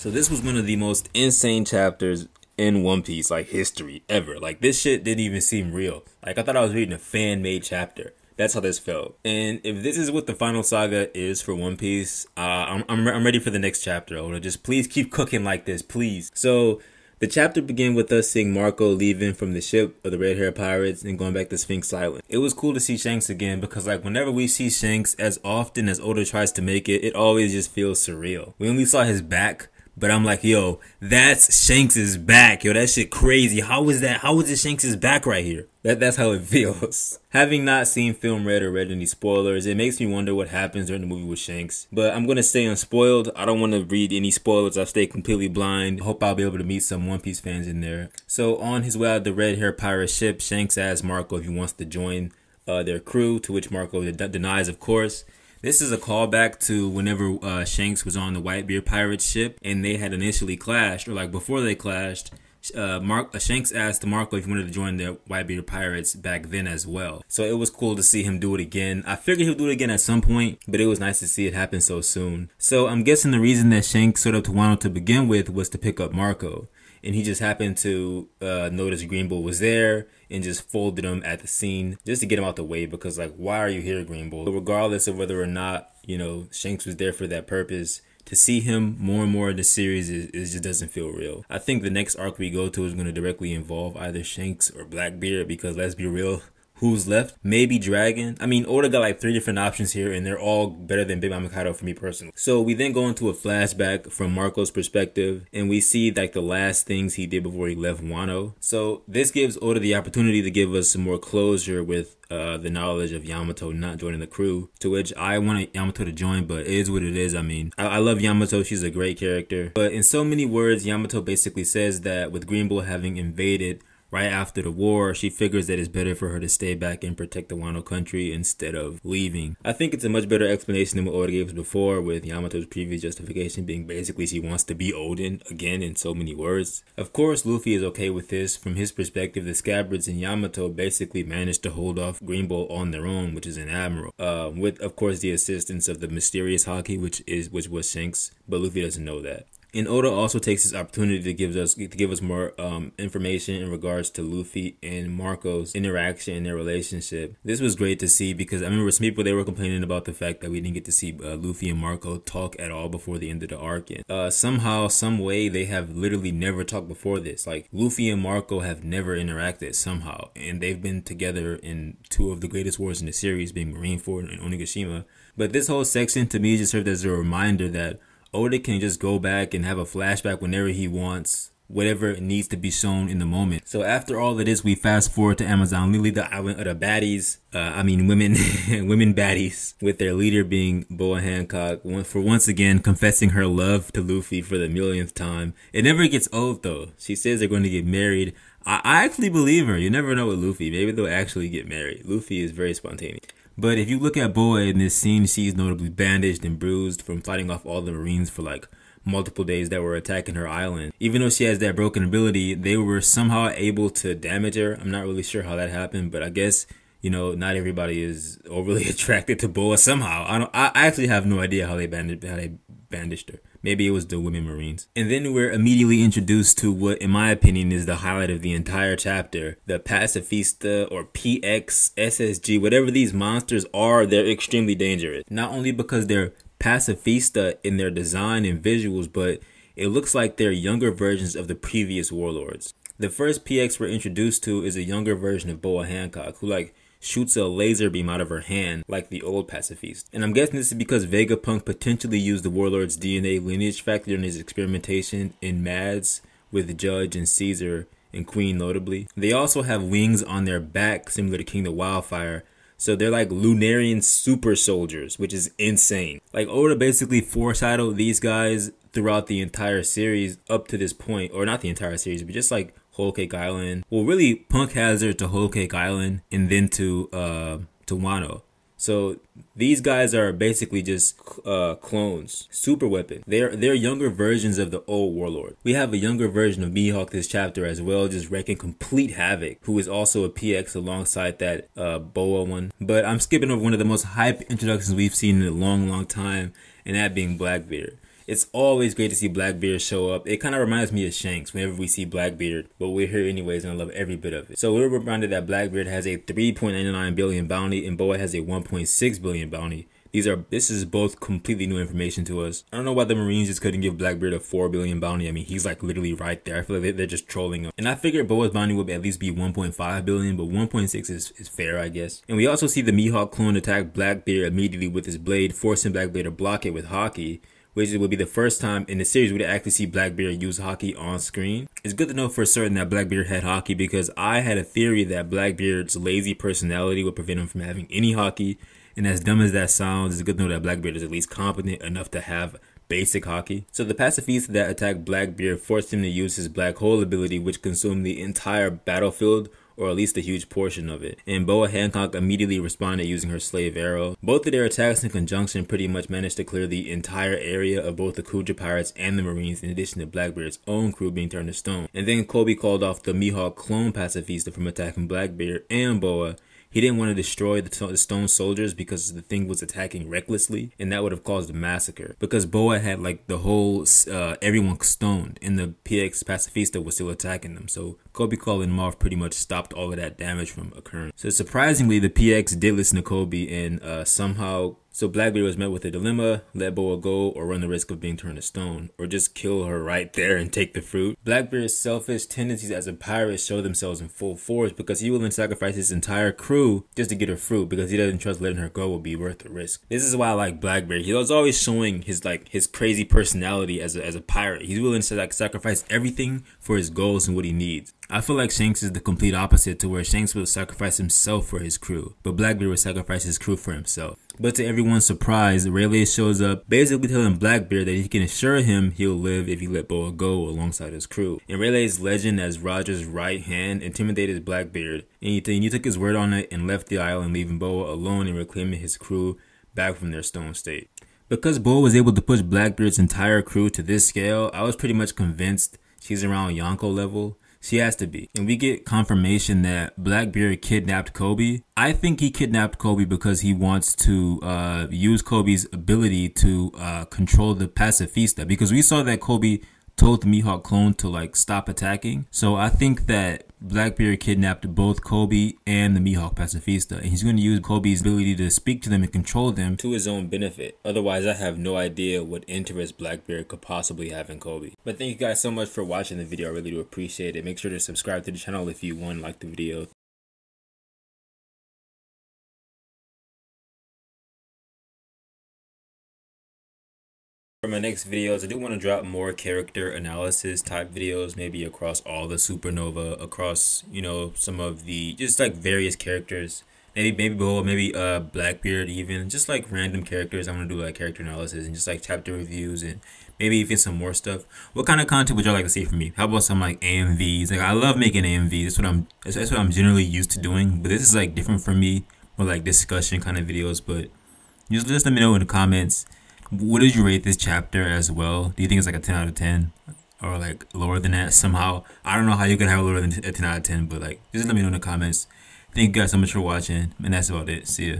So this was one of the most insane chapters in One Piece, like, history ever. Like, this shit didn't even seem real. Like, I thought I was reading a fan-made chapter. That's how this felt. And if this is what the final saga is for One Piece, I'm ready for the next chapter, Oda. Just please keep cooking like this, please. So the chapter began with us seeing Marco leaving from the ship of the Red Hair Pirates and going back to Sphinx Island. It was cool to see Shanks again because, like, whenever we see Shanks, as often as Oda tries to make it, it always just feels surreal. We only saw his back, but I'm like, yo, that's Shanks' back. Yo, that shit crazy. How is that? How is it Shanks' back right here? That's how it feels. Having not seen Film Red or read any spoilers, it makes me wonder what happens during the movie with Shanks. But I'm going to stay unspoiled. I don't want to read any spoilers. I'll stay completely blind. Hope I'll be able to meet some One Piece fans in there. So on his way out the Red Hair Pirate ship, Shanks asks Marco if he wants to join their crew, to which Marco denies, of course. This is a callback to whenever Shanks was on the Whitebeard pirate ship and they had initially clashed, or like before they clashed. Shanks asked Marco if he wanted to join the Whitebeard pirates back then as well. So it was cool to see him do it again. I figured he'll do it again at some point, but it was nice to see it happen so soon. So I'm guessing the reason that Shanks showed up to Wano to begin with was to pick up Marco. And he just happened to notice Green Bull was there and just folded him at the scene just to get him out the way, because, like, why are you here, Green Bull? But regardless of whether or not, you know, Shanks was there for that purpose, to see him more and more in the series it just doesn't feel real. I think the next arc we go to is going to directly involve either Shanks or Blackbeard, because let's be real, who's left? Maybe Dragon. I mean, Oda got like 3 different options here, and they're all better than Big Mom Mikado for me personally. So we then go into a flashback from Marco's perspective, and we see like the last things he did before he left Wano. So this gives Oda the opportunity to give us some more closure with the knowledge of Yamato not joining the crew, to which I wanted Yamato to join, but it is what it is. I mean, I love Yamato. She's a great character. But in so many words, Yamato basically says that with Green Bull having invaded right after the war, she figures that it's better for her to stay back and protect the Wano country instead of leaving. I think it's a much better explanation than what Oda gave us before, with Yamato's previous justification being basically she wants to be Odin again in so many words. Of course, Luffy is okay with this. From his perspective, the Scabbards and Yamato basically managed to hold off Green Bull on their own, which is an admiral, with of course the assistance of the mysterious Haki, which was Shanks, but Luffy doesn't know that. And Oda also takes this opportunity to give us more information in regards to Luffy and Marco's interaction and their relationship. This was great to see, because I remember some people, they were complaining about the fact that we didn't get to see Luffy and Marco talk at all before the end of the arc. And somehow, some way, they have literally never talked before this. Like, Luffy and Marco have never interacted somehow, and they've been together in 2 of the greatest wars in the series, being Marineford and Onigashima. But this whole section to me just served as a reminder that Oda can just go back and have a flashback whenever he wants, whatever needs to be shown in the moment. So after all of this, we fast forward to Amazon Lily, the island of the baddies. Women, women baddies, with their leader being Boa Hancock, for once again confessing her love to Luffy for the millionth time. It never gets old though. She says they're going to get married. I actually believe her. You never know with Luffy. Maybe they'll actually get married. Luffy is very spontaneous. But if you look at Boa in this scene, she's notably bandaged and bruised from fighting off all the Marines for like multiple days that were attacking her island. Even though she has that broken ability, they were somehow able to damage her. I'm not really sure how that happened, but I guess, you know, not everybody is overly attracted to Boa somehow. I actually have no idea how they bandaged her. Maybe it was the women Marines. And then we're immediately introduced to what, in my opinion, is the highlight of the entire chapter. The Pacifista or PX, SSG, whatever these monsters are, they're extremely dangerous. Not only because they're Pacifista in their design and visuals, but it looks like they're younger versions of the previous warlords. The first PX we're introduced to is a younger version of Boa Hancock, who like shoots a laser beam out of her hand like the old pacifist. And I'm guessing this is because Vegapunk potentially used the warlord's DNA lineage factor in his experimentation in Mads with Judge and Caesar and Queen notably. They also have wings on their back similar to King the Wildfire, so they're like Lunarian super soldiers, which is insane. Like, Oda basically foreshadowed these guys throughout the entire series up to this point, or not the entire series, but just like Whole Cake Island. Well, really, Punk has her to Whole Cake Island and then to Wano. So these guys are basically just clones, super weapon. They're younger versions of the old warlord. We have a younger version of MIHAWK this chapter as well, just wreaking complete havoc, who is also a PX alongside that Boa one. But I'm skipping over one of the most hype introductions we've seen in a long time, and that being Blackbeard. It's always great to see Blackbeard show up. It kind of reminds me of Shanks whenever we see Blackbeard, but we're here anyways and I love every bit of it. So we're reminded that Blackbeard has a 3.99 billion bounty and Boa has a 1.6 billion bounty. This is both completely new information to us. I don't know why the Marines just couldn't give Blackbeard a 4 billion bounty. I mean, he's like literally right there. I feel like they're just trolling him. And I figured Boa's bounty would at least be 1.5 billion, but 1.6 is fair, I guess. And we also see the MIHAWK clone attack Blackbeard immediately with his blade, forcing Blackbeard to block it with Haki, which would be the first time in the series we'd actually see Blackbeard use Haki on screen. It's good to know for certain that Blackbeard had Haki because I had a theory that Blackbeard's lazy personality would prevent him from having any Haki. And as dumb as that sounds, it's good to know that Blackbeard is at least competent enough to have basic Haki. So the pacifist that attacked Blackbeard forced him to use his black hole ability, which consumed the entire battlefield, or at least a huge portion of it. And Boa Hancock immediately responded using her slave arrow. Both of their attacks in conjunction pretty much managed to clear the entire area of both the Kuja pirates and the Marines, in addition to Blackbeard's own crew being turned to stone. And then Kobe called off the MIHAWK clone pacifista from attacking Blackbeard and Boa. He didn't want to destroy the stone soldiers because the thing was attacking recklessly, and that would have caused a massacre. Because Boa had like the whole everyone stoned, and the PX pacifista was still attacking them. So Kobe calling them off pretty much stopped all of that damage from occurring. So surprisingly, the PX did listen to Kobe, and somehow. So Blackbeard was met with a dilemma: let Boa go or run the risk of being turned to stone, or just kill her right there and take the fruit. Blackbeard's selfish tendencies as a pirate show themselves in full force because he will then sacrifice his entire crew just to get her fruit because he doesn't trust letting her go will be worth the risk. This is why I like Blackbeard. He was always showing his crazy personality as a pirate. He's willing to sacrifice everything for his goals and what he needs. I feel like Shanks is the complete opposite, to where Shanks will sacrifice himself for his crew, but Blackbeard will sacrifice his crew for himself. But to everyone's surprise, Rayleigh shows up, basically telling Blackbeard that he can assure him he'll live if he let Boa go alongside his crew. And Rayleigh's legend as Roger's right hand intimidated Blackbeard, and he took his word on it and left the island, leaving Boa alone and reclaiming his crew back from their stone state. Because Boa was able to push Blackbeard's entire crew to this scale, I was pretty much convinced she's around Yonko level. She has to be. And we get confirmation that Blackbeard kidnapped Kobe. I think he kidnapped Kobe because he wants to use Kobe's ability to control the pacifista. Because we saw that Kobe told the MIHAWK clone to stop attacking. So I think that Blackbeard kidnapped both Kobe and the MIHAWK pacifista, and he's going to use Kobe's ability to speak to them and control them to his own benefit. Otherwise, I have no idea what interest Blackbeard could possibly have in Kobe. But thank you guys so much for watching the video. I really do appreciate it. Make sure to subscribe to the channel if you want to like the video. For my next videos, I do want to drop more character analysis type videos, maybe across all the supernova, across, some of the, just various characters. Maybe Boa, maybe Blackbeard even, just random characters. I'm going to do character analysis and just chapter reviews and maybe even some more stuff. What kind of content would y'all like to see from me? How about some AMVs? I love making AMVs. That's what I'm generally used to doing, but this is different for me, more discussion kind of videos. But just let me know in the comments. What did you rate this chapter as well? Do you think it's a 10 out of 10? Or lower than that somehow? I don't know how you can have lower than a 10 out of 10, but just let me know in the comments. Thank you guys so much for watching, and that's about it. See ya.